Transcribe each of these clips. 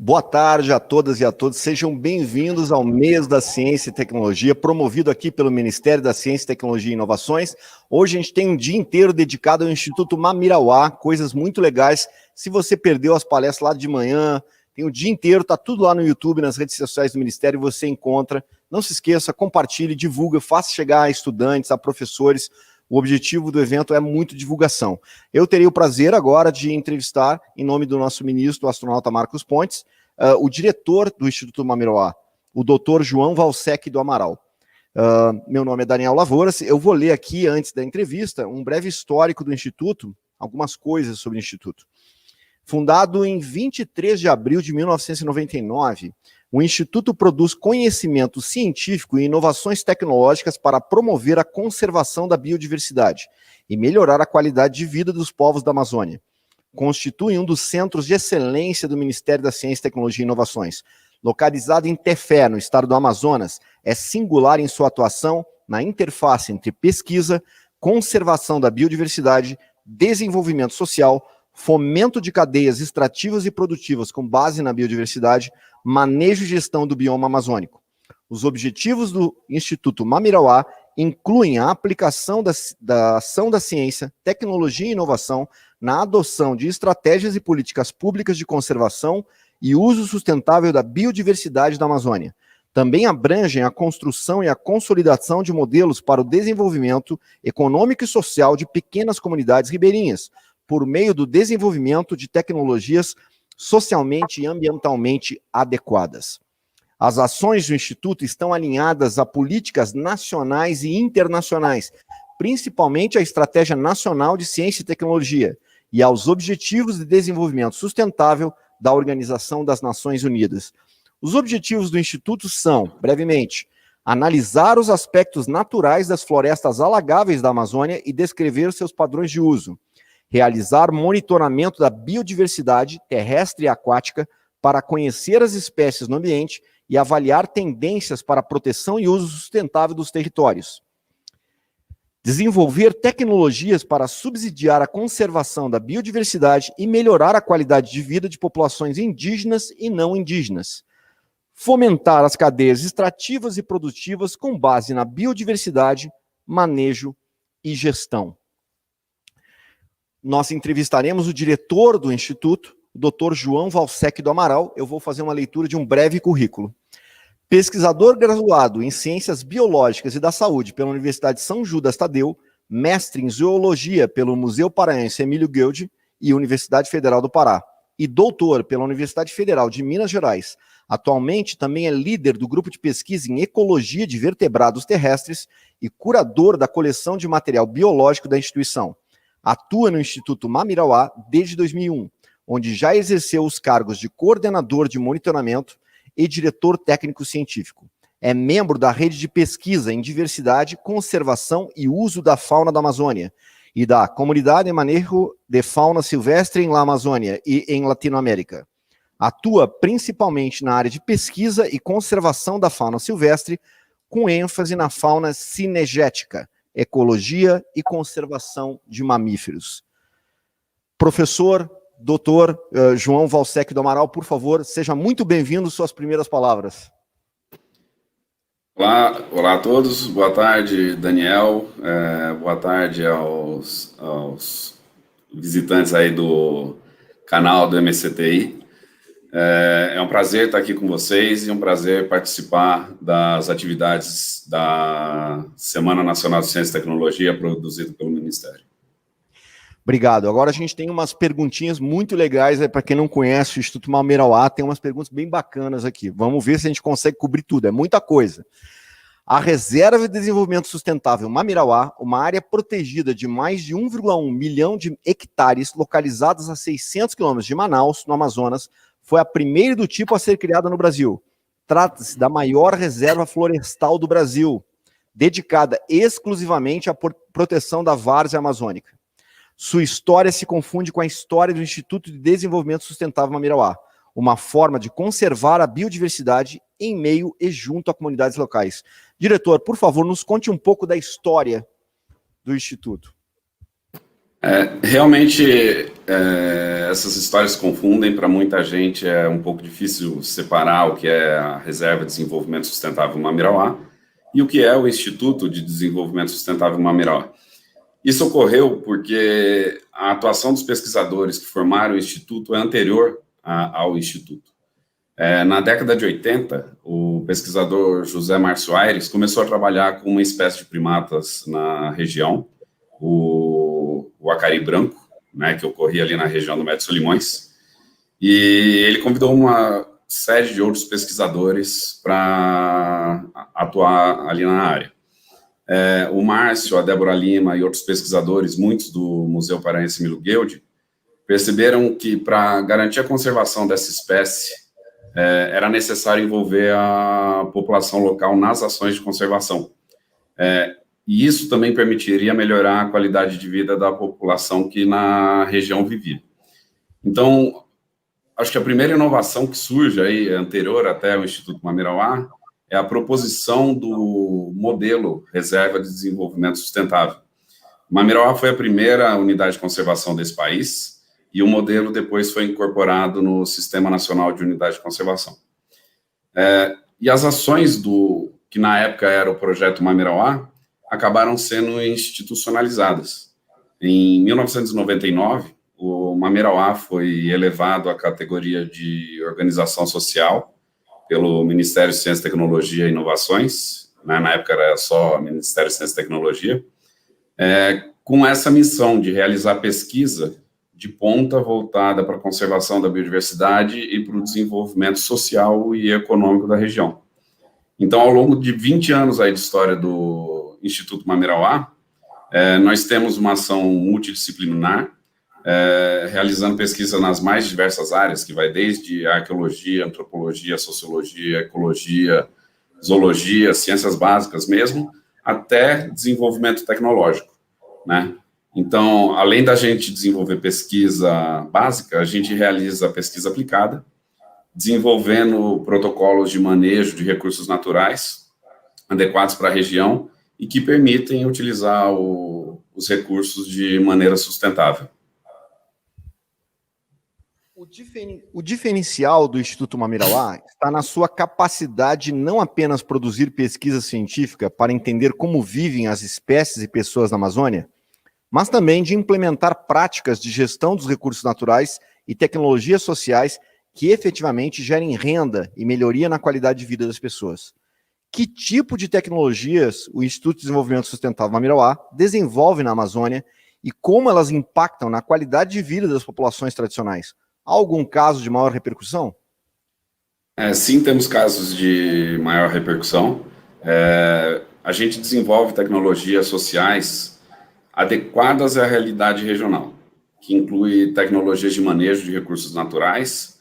Boa tarde a todas e a todos, sejam bem-vindos ao Mês da Ciência e Tecnologia, promovido aqui pelo Ministério da Ciência, Tecnologia e Inovações. Hoje a gente tem um dia inteiro dedicado ao Instituto Mamirauá, coisas muito legais. Se você perdeu as palestras lá de manhã, tem o dia inteiro, tá tudo lá no YouTube, nas redes sociais do Ministério, você encontra. Não se esqueça, compartilhe, divulga, faça chegar a estudantes, a professores. O objetivo do evento é muito divulgação. Eu terei o prazer agora de entrevistar, em nome do nosso ministro, o astronauta Marcos Pontes, o diretor do Instituto Mamirauá, o doutor João Valsec do Amaral. Meu nome é Daniel Lavouras. Eu vou ler aqui, antes da entrevista, um breve histórico do Instituto, algumas coisas sobre o Instituto. Fundado em 23 de abril de 1999, o Instituto produz conhecimento científico e inovações tecnológicas para promover a conservação da biodiversidade e melhorar a qualidade de vida dos povos da Amazônia. Constitui um dos centros de excelência do Ministério da Ciência, Tecnologia e Inovações. Localizado em Tefé, no estado do Amazonas, é singular em sua atuação na interface entre pesquisa, conservação da biodiversidade, desenvolvimento social, fomento de cadeias extrativas e produtivas com base na biodiversidade, manejo e gestão do bioma amazônico. Os objetivos do Instituto Mamirauá incluem a aplicação da ação da ciência, tecnologia e inovação na adoção de estratégias e políticas públicas de conservação e uso sustentável da biodiversidade da Amazônia. Também abrangem a construção e a consolidação de modelos para o desenvolvimento econômico e social de pequenas comunidades ribeirinhas, por meio do desenvolvimento de tecnologias socialmente e ambientalmente adequadas. As ações do Instituto estão alinhadas a políticas nacionais e internacionais, principalmente à Estratégia Nacional de Ciência e Tecnologia e aos Objetivos de Desenvolvimento Sustentável da Organização das Nações Unidas. Os objetivos do Instituto são, brevemente, analisar os aspectos naturais das florestas alagáveis da Amazônia e descrever seus padrões de uso, realizar monitoramento da biodiversidade terrestre e aquática para conhecer as espécies no ambiente e avaliar tendências para a proteção e uso sustentável dos territórios. Desenvolver tecnologias para subsidiar a conservação da biodiversidade e melhorar a qualidade de vida de populações indígenas e não indígenas. Fomentar as cadeias extrativas e produtivas com base na biodiversidade, manejo e gestão. Nós entrevistaremos o diretor do Instituto, o Dr. João Valsec do Amaral. Eu vou fazer uma leitura de um breve currículo. Pesquisador graduado em Ciências Biológicas e da Saúde pela Universidade de São Judas Tadeu, mestre em Zoologia pelo Museu Paraense Emílio Gueldi e Universidade Federal do Pará, e doutor pela Universidade Federal de Minas Gerais. Atualmente também é líder do grupo de pesquisa em Ecologia de Vertebrados Terrestres e curador da coleção de material biológico da instituição. Atua no Instituto Mamirauá desde 2001, onde já exerceu os cargos de coordenador de monitoramento e diretor técnico científico. É membro da rede de pesquisa em diversidade, conservação e uso da fauna da Amazônia e da Comunidade de Manejo de Fauna Silvestre em La Amazônia e em Latinoamérica. Atua principalmente na área de pesquisa e conservação da fauna silvestre, com ênfase na fauna cinegética, ecologia e conservação de mamíferos. Professor, doutor João Valsec do Amaral, por favor, seja muito bem-vindo, suas primeiras palavras. Olá a todos, boa tarde, Daniel, boa tarde aos visitantes aí do canal do MCTI. É um prazer estar aqui com vocês e um prazer participar das atividades da Semana Nacional de Ciência e Tecnologia produzida pelo Ministério. Obrigado. Agora a gente tem umas perguntinhas muito legais, para quem não conhece o Instituto Mamirauá, tem umas perguntas bem bacanas aqui. Vamos ver se a gente consegue cobrir tudo, é muita coisa. A Reserva de Desenvolvimento Sustentável Mamirauá, uma área protegida de mais de 1,1 milhão de hectares, localizadas a 600 quilômetros de Manaus, no Amazonas, foi a primeira do tipo a ser criada no Brasil. Trata-se da maior reserva florestal do Brasil, dedicada exclusivamente à proteção da várzea amazônica. Sua história se confunde com a história do Instituto de Desenvolvimento Sustentável Mamirauá, uma forma de conservar a biodiversidade em meio e junto a comunidades locais. Diretor, por favor, nos conte um pouco da história do Instituto. Realmente, essas histórias se confundem. Para muita gente é um pouco difícil separar o que é a Reserva de Desenvolvimento Sustentável Mamirauá e o que é o Instituto de Desenvolvimento Sustentável Mamirauá. Isso ocorreu porque a atuação dos pesquisadores que formaram o Instituto é anterior ao Instituto. Na década de 80, o pesquisador José Márcio Aires começou a trabalhar com uma espécie de primatas na região, o acari branco, né, que ocorria ali na região do Médio Solimões, e ele convidou uma série de outros pesquisadores para atuar ali na área. O Márcio, a Débora Lima e outros pesquisadores, muitos do Museu Paraense Milo Gueldi, perceberam que para garantir a conservação dessa espécie, era necessário envolver a população local nas ações de conservação. E isso também permitiria melhorar a qualidade de vida da população que na região vivia. Então, acho que a primeira inovação que surge aí, anterior até o Instituto Mamirauá, é a proposição do modelo Reserva de Desenvolvimento Sustentável. Mamirauá foi a primeira unidade de conservação desse país, e o modelo depois foi incorporado no Sistema Nacional de Unidade de Conservação. E as ações que na época era o Projeto Mamirauá, acabaram sendo institucionalizadas. Em 1999, o Mamirauá foi elevado à categoria de organização social pelo Ministério de Ciência, Tecnologia e Inovações, né? Na época era só Ministério de Ciência e Tecnologia, com essa missão de realizar pesquisa de ponta voltada para a conservação da biodiversidade e para o desenvolvimento social e econômico da região. Então, ao longo de 20 anos aí de história do Instituto Mamirauá, nós temos uma ação multidisciplinar, realizando pesquisa nas mais diversas áreas, que vai desde arqueologia, antropologia, sociologia, ecologia, zoologia, ciências básicas mesmo, até desenvolvimento tecnológico, né? Então, além da gente desenvolver pesquisa básica, a gente realiza pesquisa aplicada, desenvolvendo protocolos de manejo de recursos naturais adequados para a região e que permitem utilizar os recursos de maneira sustentável. O diferencial do Instituto Mamirauá está na sua capacidade de não apenas produzir pesquisa científica para entender como vivem as espécies e pessoas na Amazônia, mas também de implementar práticas de gestão dos recursos naturais e tecnologias sociais que efetivamente gerem renda e melhoria na qualidade de vida das pessoas. Que tipo de tecnologias o Instituto de Desenvolvimento Sustentável Mamirauá desenvolve na Amazônia e como elas impactam na qualidade de vida das populações tradicionais? Há algum caso de maior repercussão? Sim, temos casos de maior repercussão. A gente desenvolve tecnologias sociais adequadas à realidade regional, que inclui tecnologias de manejo de recursos naturais,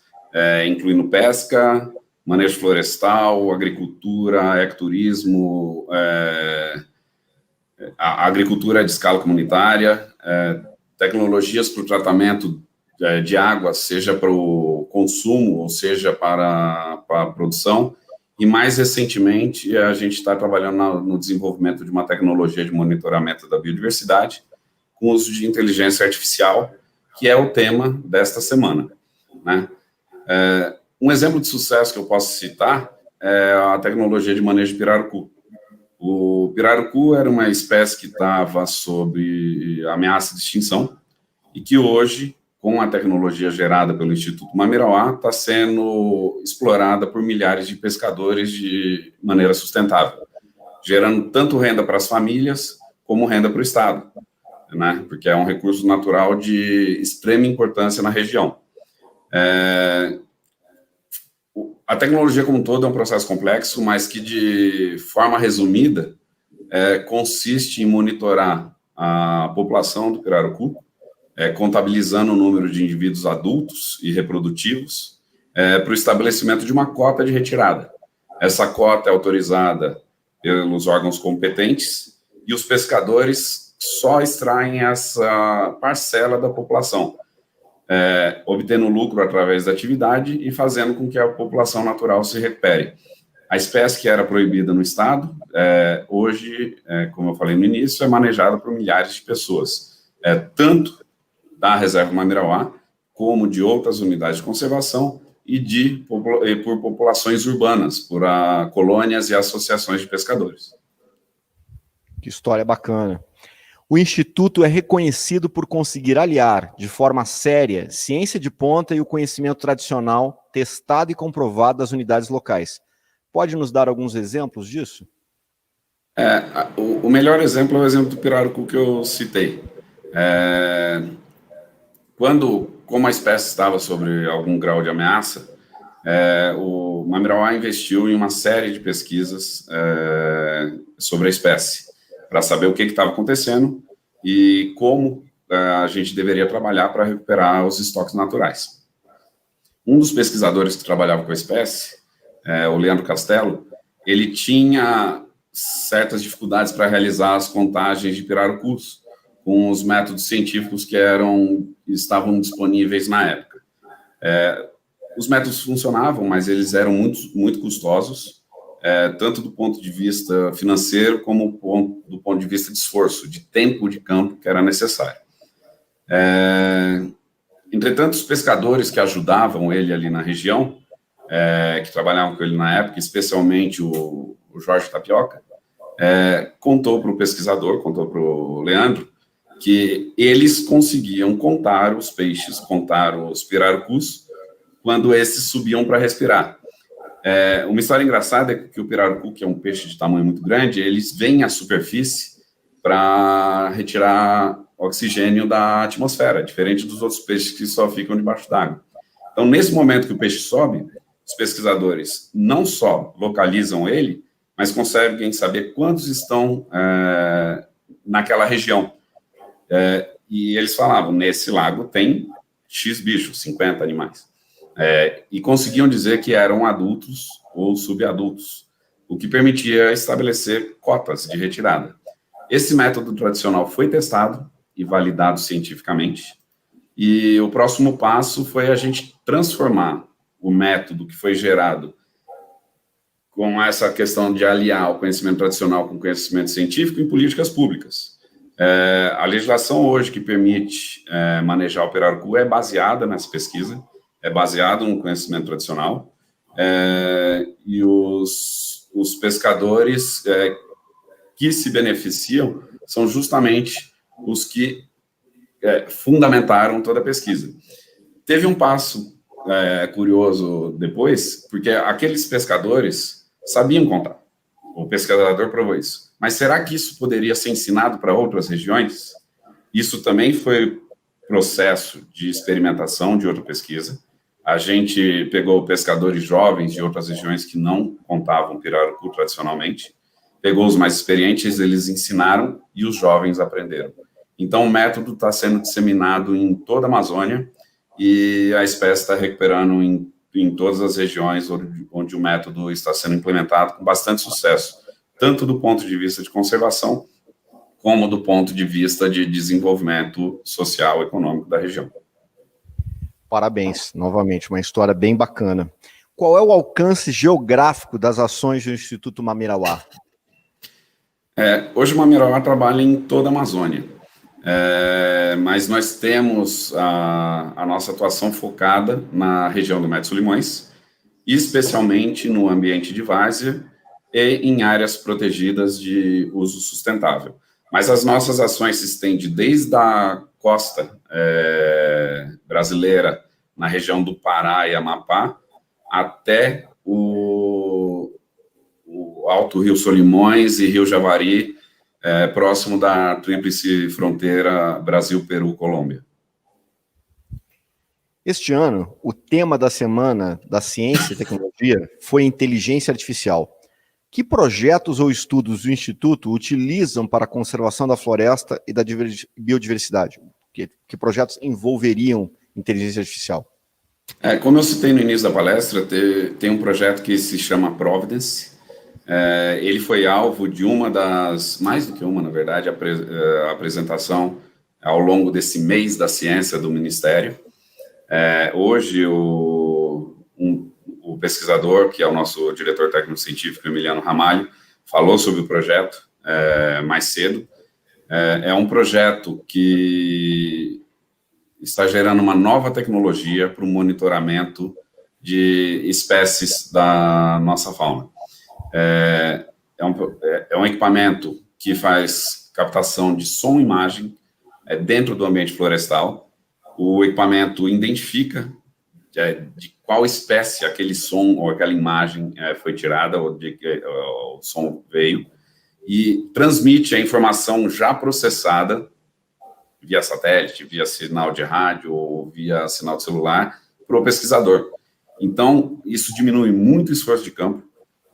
incluindo pesca, manejo florestal, agricultura, ecoturismo, a agricultura de escala comunitária, tecnologias para o tratamento de água, seja para o consumo, ou seja para a produção, e mais recentemente a gente está trabalhando no desenvolvimento de uma tecnologia de monitoramento da biodiversidade com uso de inteligência artificial, que é o tema desta semana, né? Um exemplo de sucesso que eu posso citar é a tecnologia de manejo de pirarucu. O pirarucu era uma espécie que estava sob ameaça de extinção e que hoje, com a tecnologia gerada pelo Instituto Mamirauá, está sendo explorada por milhares de pescadores de maneira sustentável, gerando tanto renda para as famílias como renda para o Estado, né? Porque é um recurso natural de extrema importância na região. A tecnologia como um todo é um processo complexo, mas que, de forma resumida, consiste em monitorar a população do pirarucu, contabilizando o número de indivíduos adultos e reprodutivos, para o estabelecimento de uma cota de retirada. Essa cota é autorizada pelos órgãos competentes e os pescadores só extraem essa parcela da população, obtendo lucro através da atividade e fazendo com que a população natural se recupere. A espécie que era proibida no estado, hoje, como eu falei no início, é manejada por milhares de pessoas. tanto da Reserva Mamirauá, como de outras unidades de conservação e por populações urbanas, por colônias e associações de pescadores. Que história bacana. O Instituto é reconhecido por conseguir aliar, de forma séria, ciência de ponta e o conhecimento tradicional, testado e comprovado das unidades locais. Pode nos dar alguns exemplos disso? O melhor exemplo é o exemplo do pirarucu que eu citei. Como a espécie estava sobre algum grau de ameaça, o Mamirauá investiu em uma série de pesquisas sobre a espécie, para saber o que estava acontecendo e como a gente deveria trabalhar para recuperar os estoques naturais. Um dos pesquisadores que trabalhava com a espécie, o Leandro Castelo, ele tinha certas dificuldades para realizar as contagens de pirarucus com os métodos científicos que estavam disponíveis na época. Os métodos funcionavam, mas eles eram muito custosos, tanto do ponto de vista financeiro como do ponto de vista de esforço, de tempo de campo que era necessário. Entretanto, os pescadores que ajudavam ele ali na região, que trabalhavam com ele na época, especialmente o Jorge Tapioca, contou para o pesquisador, contou para o Leandro, que eles conseguiam contar os peixes, contar os pirarucus, quando esses subiam para respirar. Uma história engraçada é que o pirarucu, que é um peixe de tamanho muito grande, eles vêm à superfície para retirar oxigênio da atmosfera, diferente dos outros peixes que só ficam debaixo d'água. Então, nesse momento que o peixe sobe, os pesquisadores não só localizam ele, mas conseguem saber quantos estão naquela região. E eles falavam, nesse lago tem X bichos, 50 animais. E conseguiam dizer que eram adultos ou subadultos, o que permitia estabelecer cotas de retirada. Esse método tradicional foi testado e validado cientificamente, e o próximo passo foi a gente transformar o método que foi gerado com essa questão de aliar o conhecimento tradicional com o conhecimento científico em políticas públicas. A legislação hoje que permite manejar o pirarucu é baseada nessa pesquisa, é baseado no conhecimento tradicional, e os pescadores que se beneficiam são justamente os que fundamentaram toda a pesquisa. Teve um passo curioso depois, porque aqueles pescadores sabiam contar, o pescador provou isso, mas será que isso poderia ser ensinado para outras regiões? Isso também foi processo de experimentação de outra pesquisa. A gente pegou pescadores jovens de outras regiões que não contavam pirarucu tradicionalmente, pegou os mais experientes, eles ensinaram e os jovens aprenderam. Então, o método está sendo disseminado em toda a Amazônia e a espécie está recuperando em todas as regiões onde o método está sendo implementado com bastante sucesso, tanto do ponto de vista de conservação, como do ponto de vista de desenvolvimento social e econômico da região. Parabéns, novamente, uma história bem bacana. Qual é o alcance geográfico das ações do Instituto Mamirauá? Hoje o Mamirauá trabalha em toda a Amazônia, mas nós temos a nossa atuação focada na região do Médio Solimões, especialmente no ambiente de várzea e em áreas protegidas de uso sustentável. Mas as nossas ações se estendem desde a costa brasileira, na região do Pará e Amapá, até o Alto Rio Solimões e Rio Javari, próximo da tríplice fronteira Brasil-Peru-Colômbia. Este ano, o tema da Semana da Ciência e Tecnologia foi inteligência artificial. Que projetos ou estudos do Instituto utilizam para a conservação da floresta e da biodiversidade? Que projetos envolveriam inteligência artificial? Como eu citei no início da palestra, tem um projeto que se chama Providence. Ele foi alvo de mais do que uma, na verdade, apresentação ao longo desse mês da ciência do Ministério. Hoje, o pesquisador, que é o nosso diretor técnico-científico, Emiliano Ramalho, falou sobre o projeto mais cedo. É um projeto que está gerando uma nova tecnologia para o monitoramento de espécies da nossa fauna. É um equipamento que faz captação de som e imagem dentro do ambiente florestal. O equipamento identifica de qual espécie aquele som ou aquela imagem foi tirada, ou de que o som veio, e transmite a informação já processada via satélite, via sinal de rádio ou via sinal de celular para o pesquisador. Então, isso diminui muito o esforço de campo,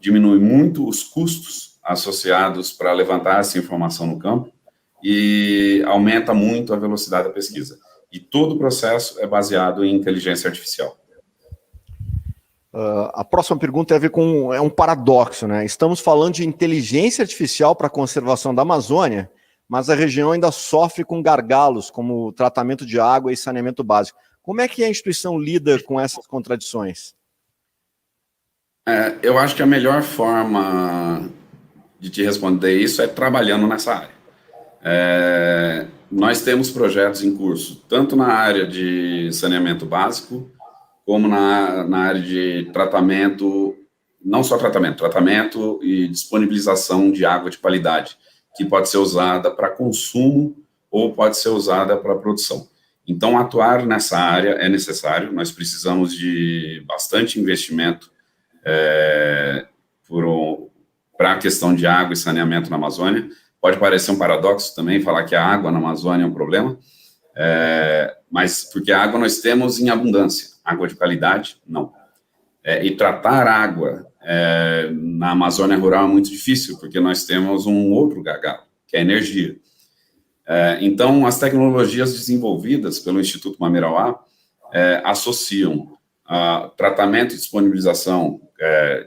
diminui muito os custos associados para levantar essa informação no campo e aumenta muito a velocidade da pesquisa. E todo o processo é baseado em inteligência artificial. A próxima pergunta tem a ver com um paradoxo, né? Estamos falando de inteligência artificial para a conservação da Amazônia, mas a região ainda sofre com gargalos, como tratamento de água e saneamento básico. Como é que a instituição lida com essas contradições? Eu acho que a melhor forma de te responder isso é trabalhando nessa área. Nós temos projetos em curso, tanto na área de saneamento básico, como na área de tratamento, não só tratamento e disponibilização de água de qualidade, que pode ser usada para consumo ou pode ser usada para produção. Então, atuar nessa área é necessário, nós precisamos de bastante investimento para a questão de água e saneamento na Amazônia. Pode parecer um paradoxo também falar que a água na Amazônia é um problema, mas porque a água nós temos em abundância, água de qualidade, não. E tratar água na Amazônia rural é muito difícil, porque nós temos um outro gargalo, que é a energia. Então, as tecnologias desenvolvidas pelo Instituto Mamirauá associam tratamento e disponibilização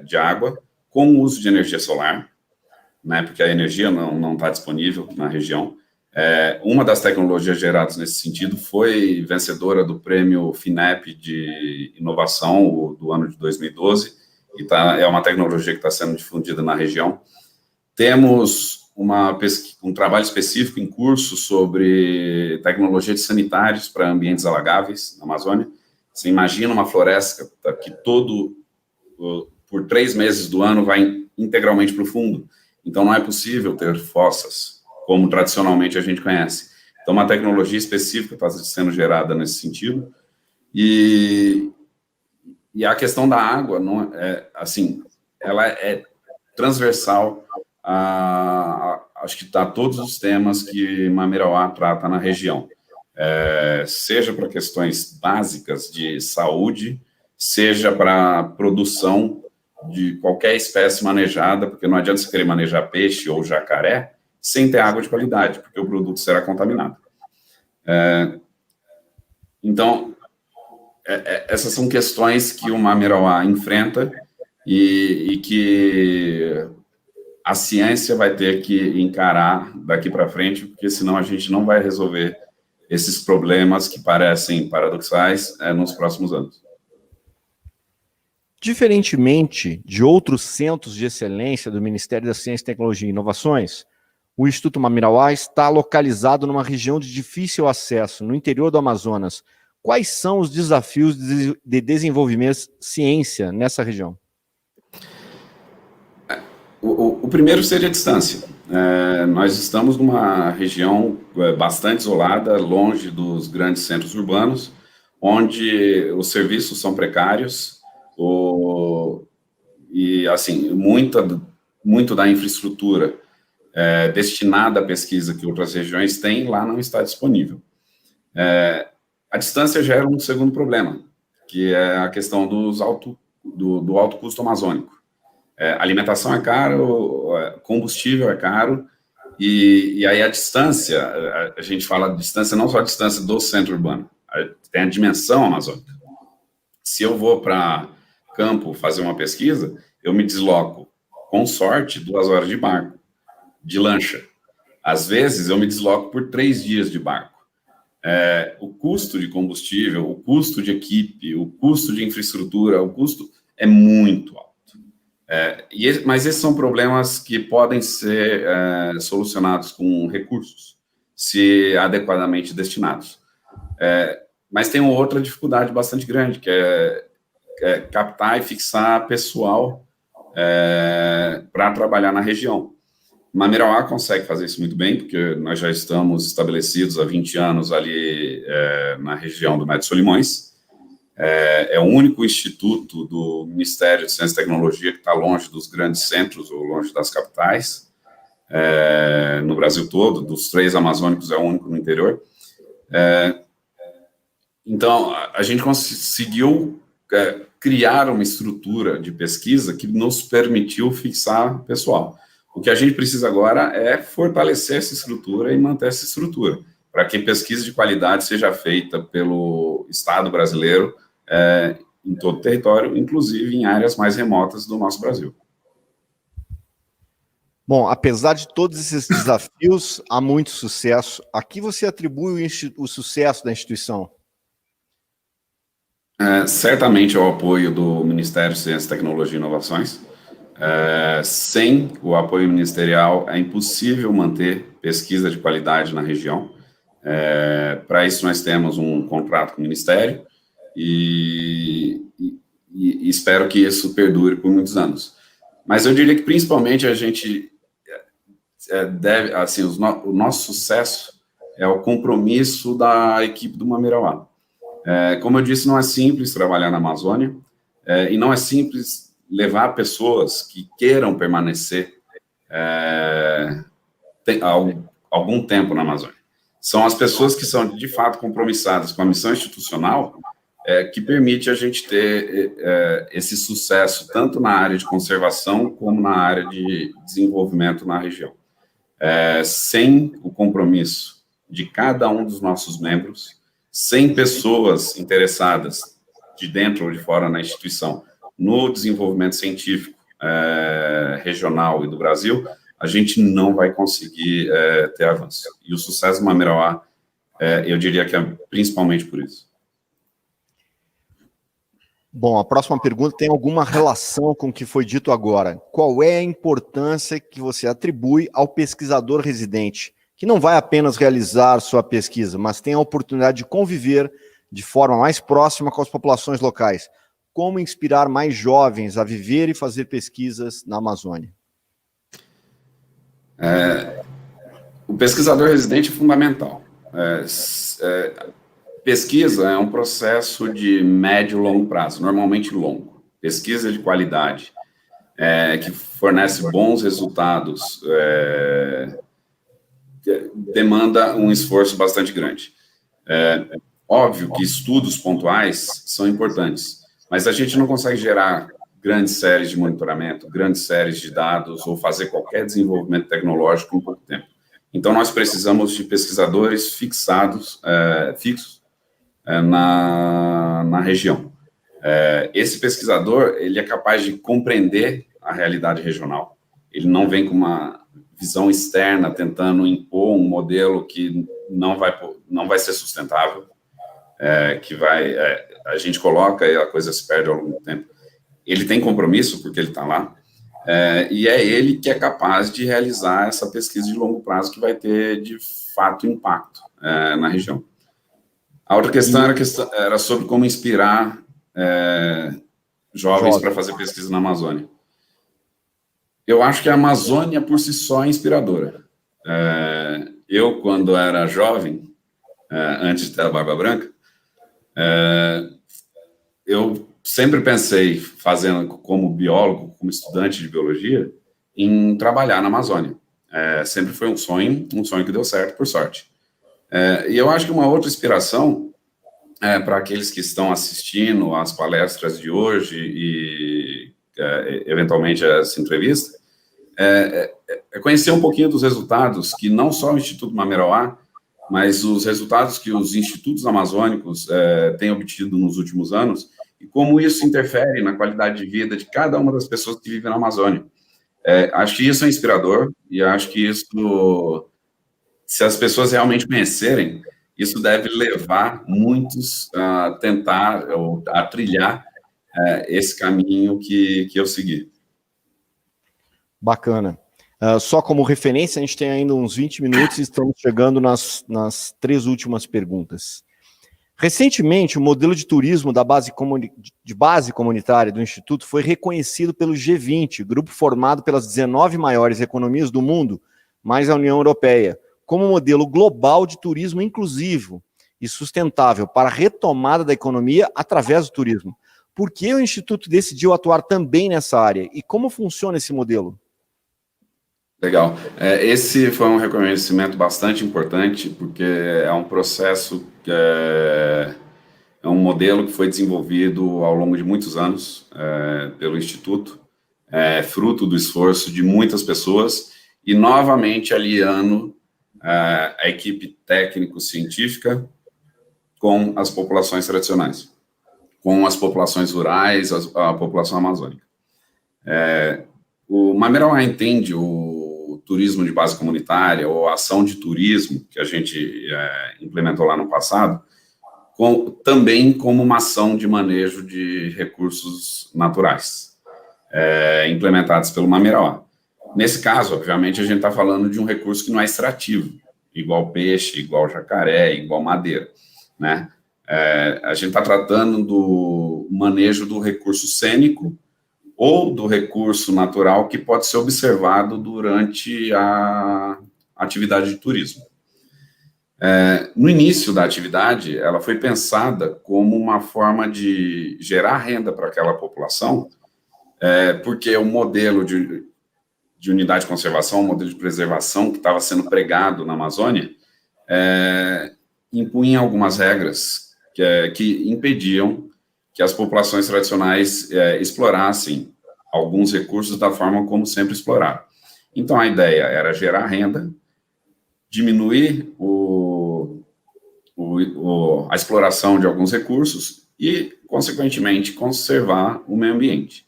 de água com o uso de energia solar, né, porque a energia não está disponível na região. Uma das tecnologias geradas nesse sentido foi vencedora do prêmio FINEP de inovação do ano de 2012, e é uma tecnologia que está sendo difundida na região. Temos um trabalho específico em curso sobre tecnologia de sanitários para ambientes alagáveis na Amazônia. Você imagina uma floresta que por 3 meses do ano vai integralmente para o fundo. Então, não é possível ter fossas, como tradicionalmente a gente conhece. Então, uma tecnologia específica está sendo gerada nesse sentido. E a questão da água, não assim, ela é transversal acho que está todos os temas que Mamirauá trata na região. Seja para questões básicas de saúde, seja para produção de qualquer espécie manejada, porque não adianta você querer manejar peixe ou jacaré sem ter água de qualidade, porque o produto será contaminado. Então, essas são questões que o Mamirauá enfrenta e que a ciência vai ter que encarar daqui para frente, porque senão a gente não vai resolver esses problemas que parecem paradoxais nos próximos anos. Diferentemente de outros centros de excelência do Ministério da Ciência, Tecnologia e Inovações, o Instituto Mamirauá está localizado numa região de difícil acesso, no interior do Amazonas. Quais são os desafios de desenvolvimento de ciência nessa região? O primeiro seria a distância. Nós estamos numa região bastante isolada, longe dos grandes centros urbanos, onde os serviços são precários, e, assim, muito da infraestrutura destinada à pesquisa que outras regiões têm, lá não está disponível. A distância gera um segundo problema, que é a questão do alto custo amazônico. Alimentação é caro, combustível é caro, e aí a distância, a gente fala de distância, não só a distância do centro urbano, tem a dimensão amazônica. Se eu vou para campo fazer uma pesquisa, eu me desloco, com sorte, 2 horas de barco, de lancha. Às vezes, eu me desloco por 3 dias de barco. O custo de combustível, o custo de equipe, o custo de infraestrutura, o custo é muito alto. Mas esses são problemas que podem ser solucionados com recursos. se adequadamente destinados. Mas tem uma outra dificuldade bastante grande, que é captar e fixar pessoal para trabalhar na região. Mamirauá consegue fazer isso muito bem, porque nós já estamos estabelecidos há 20 anos ali na região do Médio Solimões. É o único instituto do Ministério de Ciência e Tecnologia que está longe dos grandes centros ou longe das capitais, no Brasil todo. Dos 3 amazônicos, é o único no interior. Então, a gente conseguiu criar uma estrutura de pesquisa que nos permitiu fixar pessoal. O que a gente precisa agora é fortalecer essa estrutura e manter essa estrutura, para que pesquisa de qualidade seja feita pelo Estado brasileiro em todo o território, inclusive em áreas mais remotas do nosso Brasil. Bom, apesar de todos esses desafios, há muito sucesso. A que você atribui o sucesso da instituição? Certamente é o apoio do Ministério de Ciência, Tecnologia e Inovações. Sem o apoio ministerial, é impossível manter pesquisa de qualidade na região. Para isso, nós temos um contrato com o Ministério e espero que isso perdure por muitos anos. Mas eu diria que, principalmente, a gente deve, assim, o nosso sucesso é o compromisso da equipe do Mamirauá. Como eu disse, não é simples trabalhar na Amazônia e não é simples levar pessoas que queiram permanecer algum tempo na Amazônia. São as pessoas que são, de fato, compromissadas com a missão institucional que permite a gente ter esse sucesso, tanto na área de conservação como na área de desenvolvimento na região. Sem o compromisso de cada um dos nossos membros, sem pessoas interessadas de dentro ou de fora na instituição, no desenvolvimento científico regional e do Brasil, a gente não vai conseguir ter avanço. E o sucesso do Mamirauá, eu diria que é principalmente por isso. Bom, a próxima pergunta tem alguma relação com o que foi dito agora. Qual é a importância que você atribui ao pesquisador residente, que não vai apenas realizar sua pesquisa, mas tem a oportunidade de conviver de forma mais próxima com as populações locais? Como inspirar mais jovens a viver e fazer pesquisas na Amazônia? O pesquisador residente é fundamental. Pesquisa é um processo de médio e longo prazo, normalmente longo. Pesquisa de qualidade, que fornece bons resultados, demanda um esforço bastante grande. Óbvio que estudos pontuais são importantes, mas a gente não consegue gerar grandes séries de monitoramento, grandes séries de dados ou fazer qualquer desenvolvimento tecnológico em pouco tempo. Então, nós precisamos de pesquisadores fixos na região. Esse pesquisador, ele é capaz de compreender a realidade regional. Ele não vem com uma visão externa tentando impor um modelo que não vai ser sustentável, a gente coloca e a coisa se perde ao longo do tempo. Ele tem compromisso porque ele está lá, e é ele que é capaz de realizar essa pesquisa de longo prazo que vai ter, de fato, impacto na região. A outra questão era sobre como inspirar jovens para fazer pesquisa na Amazônia. Eu acho que a Amazônia, por si só, é inspiradora. Eu, quando era jovem, antes de ter a barba branca, eu sempre pensei, fazendo como biólogo, como estudante de biologia, em trabalhar na Amazônia. Sempre foi um sonho que deu certo, por sorte. E eu acho que uma outra inspiração para aqueles que estão assistindo às palestras de hoje e, eventualmente, essa entrevista, é conhecer um pouquinho dos resultados que não só o Instituto Mamirauá, mas os resultados que os institutos amazônicos têm obtido nos últimos anos e como isso interfere na qualidade de vida de cada uma das pessoas que vivem na Amazônia. Acho que isso é inspirador e acho que isso, se as pessoas realmente conhecerem, isso deve levar muitos a tentar ou a trilhar esse caminho que eu segui. Bacana. Só como referência, a gente tem ainda uns 20 minutos e estamos chegando nas 3 últimas perguntas. Recentemente, o modelo de turismo de base comunitária do Instituto foi reconhecido pelo G20, grupo formado pelas 19 maiores economias do mundo, mais a União Europeia, como modelo global de turismo inclusivo e sustentável para a retomada da economia através do turismo. Por que o Instituto decidiu atuar também nessa área? E como funciona esse modelo? Legal. Esse foi um reconhecimento bastante importante, porque é um processo, é um modelo que foi desenvolvido ao longo de muitos anos pelo Instituto, fruto do esforço de muitas pessoas, e novamente aliando a equipe técnico-científica com as populações tradicionais, com as populações rurais, a população amazônica. O Mamirauá entende o turismo de base comunitária, ou a ação de turismo, que a gente implementou lá no passado, também como uma ação de manejo de recursos naturais, implementados pelo Mamirauá. Nesse caso, obviamente, a gente está falando de um recurso que não é extrativo, igual peixe, igual jacaré, igual madeira, né? A gente está tratando do manejo do recurso cênico ou do recurso natural que pode ser observado durante a atividade de turismo. No início da atividade, ela foi pensada como uma forma de gerar renda para aquela população, porque o modelo de unidade de conservação, o modelo de preservação que estava sendo pregado na Amazônia, impunha algumas regras que impediam que as populações tradicionais explorassem alguns recursos da forma como sempre exploraram. Então, a ideia era gerar renda, diminuir a exploração de alguns recursos e, consequentemente, conservar o meio ambiente.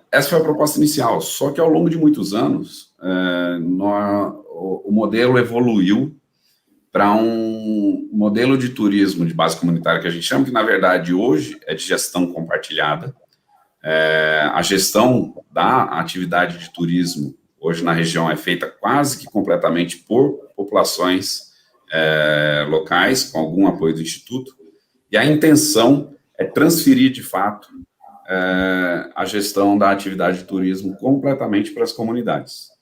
Essa foi a proposta inicial, só que ao longo de muitos anos, o modelo evoluiu para um modelo de turismo de base comunitária que a gente chama, que na verdade hoje é de gestão compartilhada. A gestão da atividade de turismo hoje na região é feita quase que completamente por populações locais, com algum apoio do Instituto, e a intenção é transferir de fato a gestão da atividade de turismo completamente para as comunidades.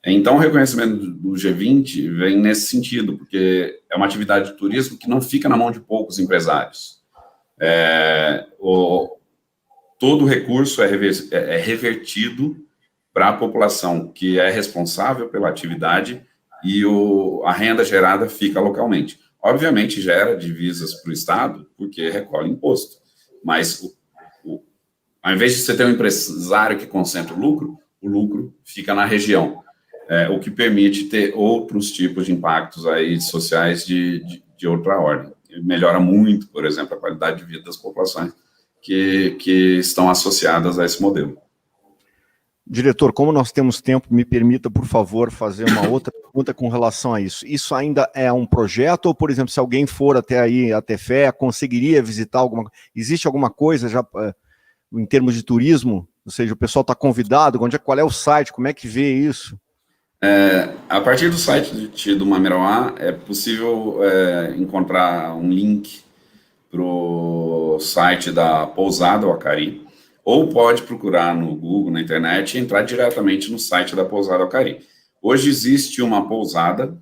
Então, o reconhecimento do G20 vem nesse sentido, porque é uma atividade de turismo que não fica na mão de poucos empresários. Todo o recurso é revertido para a população que é responsável pela atividade e a renda gerada fica localmente. Obviamente, gera divisas para o Estado, porque recolhe imposto, mas ao invés de você ter um empresário que concentra o lucro fica na região. O que permite ter outros tipos de impactos aí sociais de outra ordem. Melhora muito, por exemplo, a qualidade de vida das populações que estão associadas a esse modelo. Diretor, como nós temos tempo, me permita, por favor, fazer uma outra pergunta com relação a isso. Isso ainda é um projeto ou, por exemplo, se alguém for até aí, até Fé, conseguiria visitar alguma coisa? Existe alguma coisa já em termos de turismo? Ou seja, o pessoal está convidado? Qual é o site? Como é que vê isso? A partir do site do Mamirauá, é possível encontrar um link para o site da Pousada Wacari, ou pode procurar no Google, na internet, e entrar diretamente no site da Pousada Wacari. Hoje existe uma pousada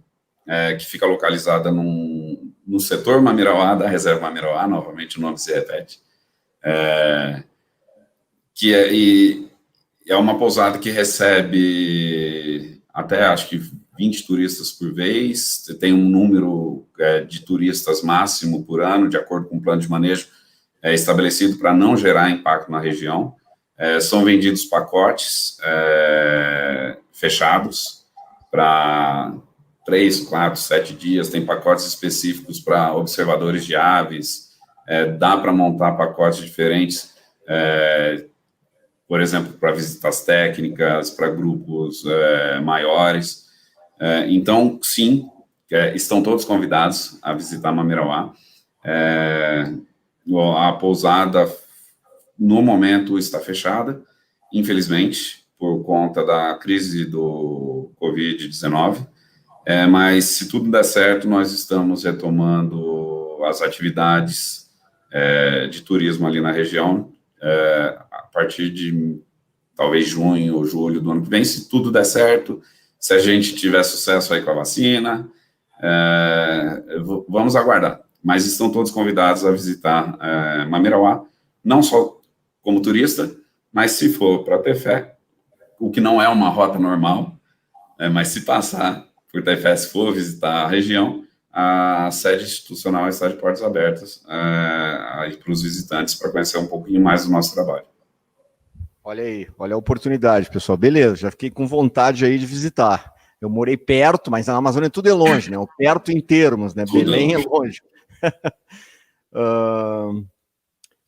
que fica localizada no setor Mamirauá, da Reserva Mamirauá, novamente o nome se repete, que é uma pousada que recebe até, acho que, 20 turistas por vez, tem um número de turistas máximo por ano, de acordo com o plano de manejo estabelecido para não gerar impacto na região. São vendidos pacotes fechados para 3, 4, 7 dias, tem pacotes específicos para observadores de aves, dá para montar pacotes diferentes, por exemplo, para visitas técnicas, para grupos maiores. Então, sim, estão todos convidados a visitar Mamirauá. A pousada, no momento, está fechada, infelizmente, por conta da crise do Covid-19, mas se tudo der certo, nós estamos retomando as atividades de turismo ali na região, a partir de talvez junho ou julho do ano que vem, se tudo der certo, se a gente tiver sucesso aí com a vacina, vamos aguardar. Mas estão todos convidados a visitar Mamirauá, não só como turista, mas se for para Tefé, o que não é uma rota normal, mas se passar por Tefé, se for visitar a região, a sede institucional está de portas abertas para os visitantes, para conhecer um pouquinho mais do nosso trabalho. Olha aí, olha a oportunidade, pessoal. Beleza, já fiquei com vontade aí de visitar. Eu morei perto, mas na Amazônia tudo é longe, né? O perto em termos, né? Tudo Belém é longe.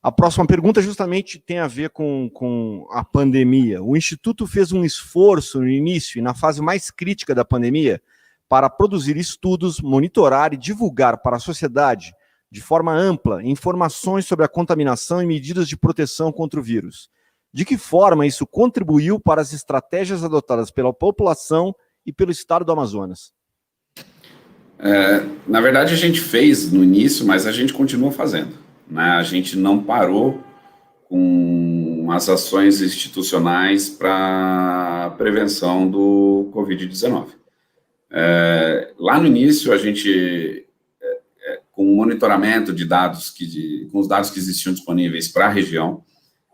A próxima pergunta justamente tem a ver com a pandemia. O Instituto fez um esforço no início e na fase mais crítica da pandemia para produzir estudos, monitorar e divulgar para a sociedade, de forma ampla, informações sobre a contaminação e medidas de proteção contra o vírus. De que forma isso contribuiu para as estratégias adotadas pela população e pelo estado do Amazonas? Na verdade, a gente fez no início, mas a gente continua fazendo, né? A gente não parou com as ações institucionais para a prevenção do Covid-19. Lá no início, a gente, com o monitoramento de dados, com os dados que existiam disponíveis para a região,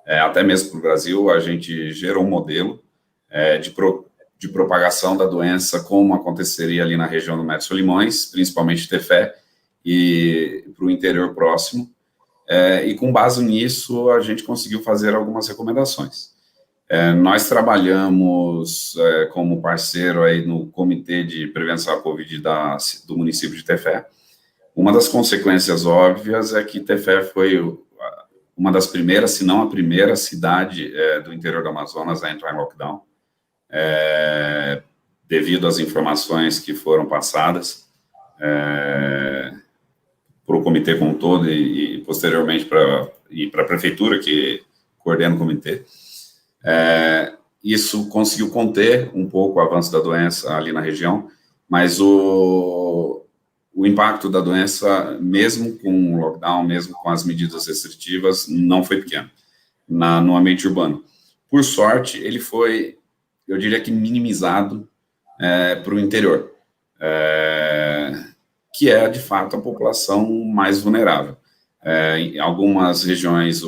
até mesmo para o Brasil, a gente gerou um modelo de propagação da doença, como aconteceria ali na região do Médio Solimões, principalmente Tefé, e para o interior próximo. E com base nisso, a gente conseguiu fazer algumas recomendações. Nós trabalhamos como parceiro aí no Comitê de Prevenção à Covid do município de Tefé. Uma das consequências óbvias é que Tefé foi uma das primeiras, se não a primeira cidade do interior do Amazonas a entrar em lockdown, devido às informações que foram passadas para o comitê como um todo e posteriormente para a prefeitura, que coordena o comitê. Isso conseguiu conter um pouco o avanço da doença ali na região, mas o impacto da doença, mesmo com o lockdown, mesmo com as medidas restritivas, não foi pequeno no ambiente urbano. Por sorte, ele foi, eu diria que minimizado para o interior, que é, de fato, a população mais vulnerável. Em algumas regiões,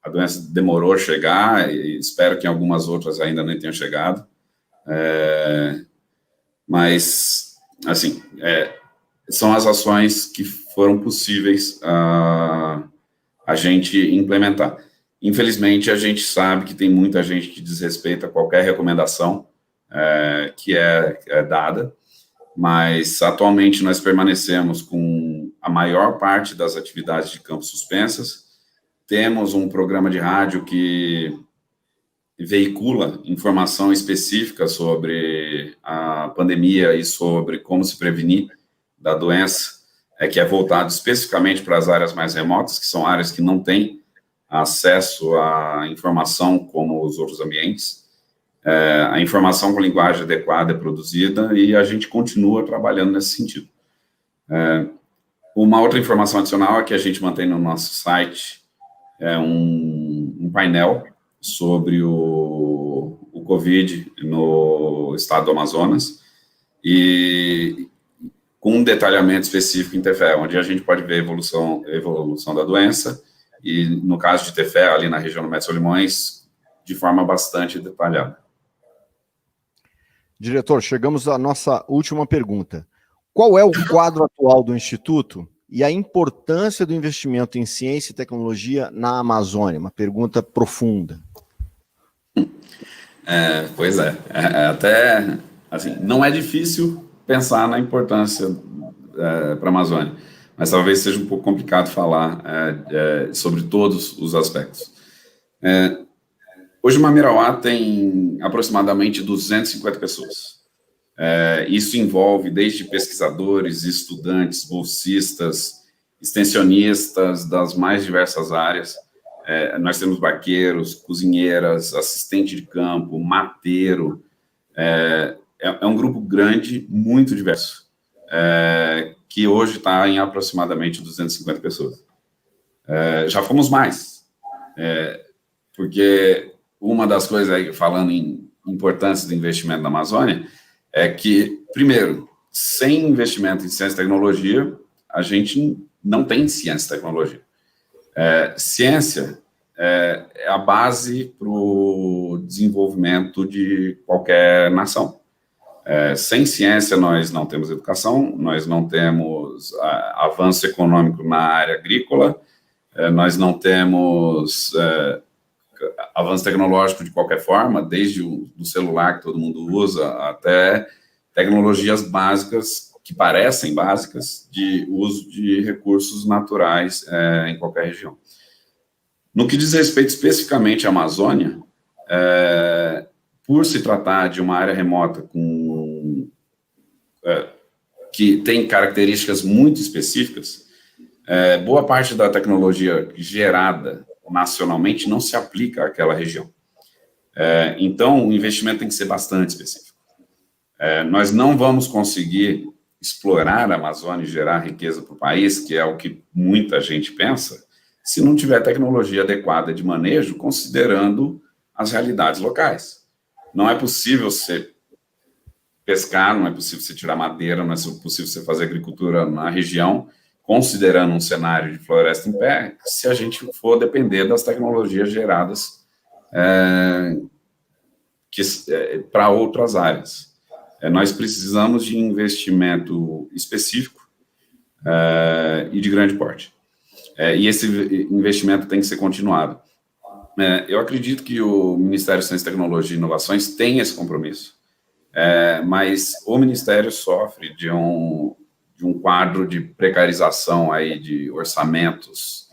a doença demorou a chegar, e espero que em algumas outras ainda nem tenha chegado, mas, assim, são as ações que foram possíveis a gente implementar. Infelizmente, a gente sabe que tem muita gente que desrespeita qualquer recomendação que é dada, mas atualmente nós permanecemos com a maior parte das atividades de campo suspensas. Temos um programa de rádio que veicula informação específica sobre a pandemia e sobre como se prevenir da doença, que é voltado especificamente para as áreas mais remotas, que são áreas que não têm acesso à informação como os outros ambientes. A informação com linguagem adequada é produzida e a gente continua trabalhando nesse sentido. Uma outra informação adicional é que a gente mantém no nosso site um painel sobre o Covid no estado do Amazonas e com um detalhamento específico em Tefé, onde a gente pode ver a evolução da doença e, no caso de Tefé, ali na região do Médio Solimões, de forma bastante detalhada. Diretor, chegamos à nossa última pergunta. Qual é o quadro atual do Instituto e a importância do investimento em ciência e tecnologia na Amazônia? Uma pergunta profunda. Pois é. Até, assim, não é difícil pensar na importância para a Amazônia, mas talvez seja um pouco complicado falar sobre todos os aspectos. Hoje, Mamirauá tem aproximadamente 250 pessoas. Isso envolve desde pesquisadores, estudantes, bolsistas, extensionistas das mais diversas áreas, Nós temos barqueiros, cozinheiras, assistente de campo, mateiro. É um grupo grande, muito diverso, que hoje está em aproximadamente 250 pessoas. Já fomos mais, porque uma das coisas aí, falando em importância do investimento na Amazônia, é que, primeiro, sem investimento em ciência e tecnologia, a gente não tem ciência e tecnologia. Ciência é a base para o desenvolvimento de qualquer nação. Sem ciência, nós não temos educação, nós não temos avanço econômico na área agrícola, nós não temos avanço tecnológico de qualquer forma, desde o celular que todo mundo usa, até tecnologias básicas, que parecem básicas, de uso de recursos naturais em qualquer região. No que diz respeito especificamente à Amazônia, por se tratar de uma área remota que tem características muito específicas, boa parte da tecnologia gerada nacionalmente não se aplica àquela região. Então, o investimento tem que ser bastante específico. Nós não vamos conseguir explorar a Amazônia e gerar riqueza para o país, que é o que muita gente pensa, se não tiver tecnologia adequada de manejo, considerando as realidades locais. Não é possível você pescar, não é possível você tirar madeira, não é possível você fazer agricultura na região, considerando um cenário de floresta em pé, se a gente for depender das tecnologias geradas para outras áreas. Nós precisamos de investimento específico e de grande porte. E esse investimento tem que ser continuado. Eu acredito que o Ministério de Ciência, Tecnologia e Inovações tem esse compromisso, mas o Ministério sofre de um quadro de precarização aí de orçamentos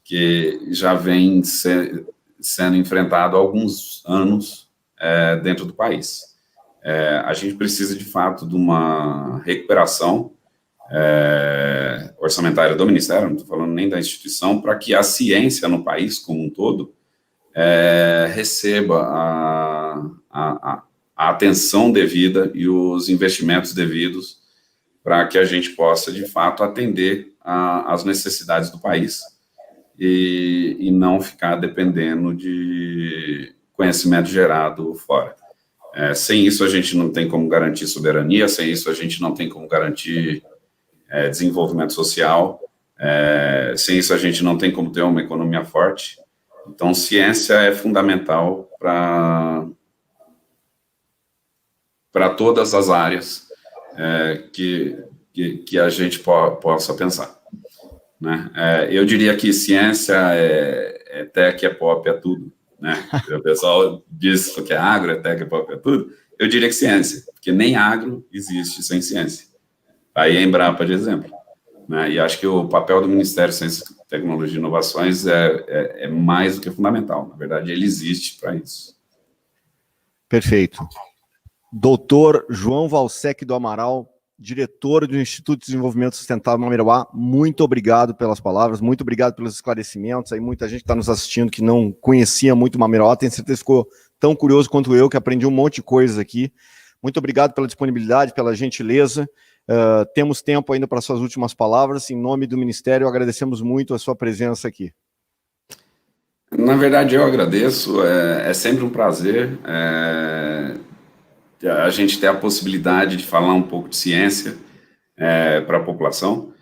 que já vem sendo enfrentado há alguns anos dentro do país. A gente precisa, de fato, de uma recuperação orçamentária do Ministério, não estou falando nem da instituição, para que a ciência no país como um todo receba a atenção devida e os investimentos devidos para que a gente possa, de fato, atender às necessidades do país e não ficar dependendo de conhecimento gerado fora. Sem isso, a gente não tem como garantir soberania, sem isso, a gente não tem como garantir desenvolvimento social, sem isso, a gente não tem como ter uma economia forte. Então, ciência é fundamental para todas as áreas que a gente possa pensar. Né? Eu diria que ciência é tech, é pop, é tudo. Né? O pessoal diz que é agro, é tech, é pop, é tudo. Eu diria que ciência, porque nem agro existe sem ciência. Aí a Embrapa de exemplo. Né? E acho que o papel do Ministério de Ciência, Tecnologia e Inovações é mais do que fundamental. Na verdade, ele existe para isso. Perfeito. Doutor João Valsec do Amaral, diretor do Instituto de Desenvolvimento Sustentável Mamirauá, muito obrigado pelas palavras, muito obrigado pelos esclarecimentos. Aí muita gente está nos assistindo que não conhecia muito Mamirauá, tenho certeza que ficou tão curioso quanto eu, que aprendi um monte de coisas aqui. Muito obrigado pela disponibilidade, pela gentileza. Temos tempo ainda para suas últimas palavras. Em nome do Ministério, agradecemos muito a sua presença aqui. Na verdade, eu agradeço. É sempre um prazer a gente ter a possibilidade de falar um pouco de ciência para a população.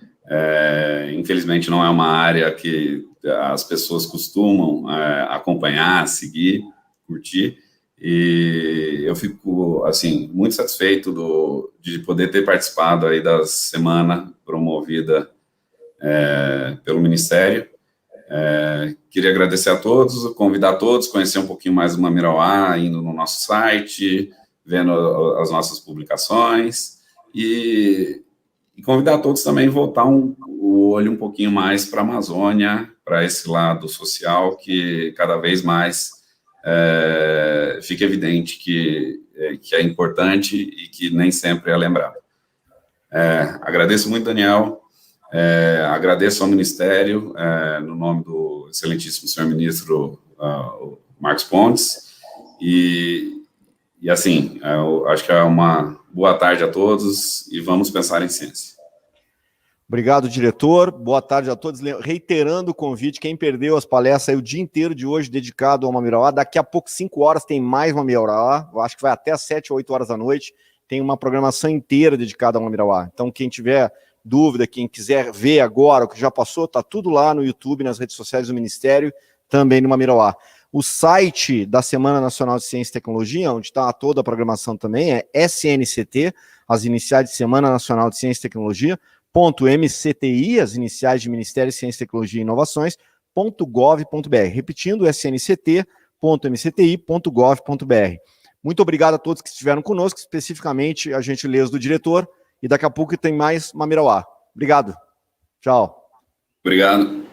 Infelizmente, não é uma área que as pessoas costumam acompanhar, seguir, curtir. E eu fico, assim, muito satisfeito de poder ter participado aí da semana promovida pelo Ministério. Queria agradecer a todos, convidar todos, conhecer um pouquinho mais do Mamirauá, indo no nosso site, vendo as nossas publicações, e convidar a todos também a voltar o olho um pouquinho mais para a Amazônia, para esse lado social, que cada vez mais fica evidente que é importante e que nem sempre é lembrado. Agradeço muito, Daniel, agradeço ao Ministério, no nome do excelentíssimo senhor ministro Marcos Pontes, e assim, eu acho que é uma boa tarde a todos e vamos pensar em ciência. Obrigado, diretor. Boa tarde a todos. Reiterando o convite, quem perdeu as palestras aí o dia inteiro de hoje dedicado ao Mamirauá, daqui a pouco, 5 horas, tem mais Mamirauá. Eu acho que vai até às 7 ou 8 horas da noite. Tem uma programação inteira dedicada ao Mamirauá. Então, quem tiver dúvida, quem quiser ver agora o que já passou, tá tudo lá no YouTube, nas redes sociais do Ministério, também no Mamirauá. O site da Semana Nacional de Ciência e Tecnologia, onde está toda a programação também, é SNCT, as iniciais de Semana Nacional de Ciência e Tecnologia, .mcti, as iniciais de Ministério de Ciência, Tecnologia e Inovações, .gov.br. Repetindo, snct.mcti.gov.br. Muito obrigado a todos que estiveram conosco, especificamente a gentileza do diretor, e daqui a pouco tem mais Mamirauá. Obrigado. Tchau. Obrigado.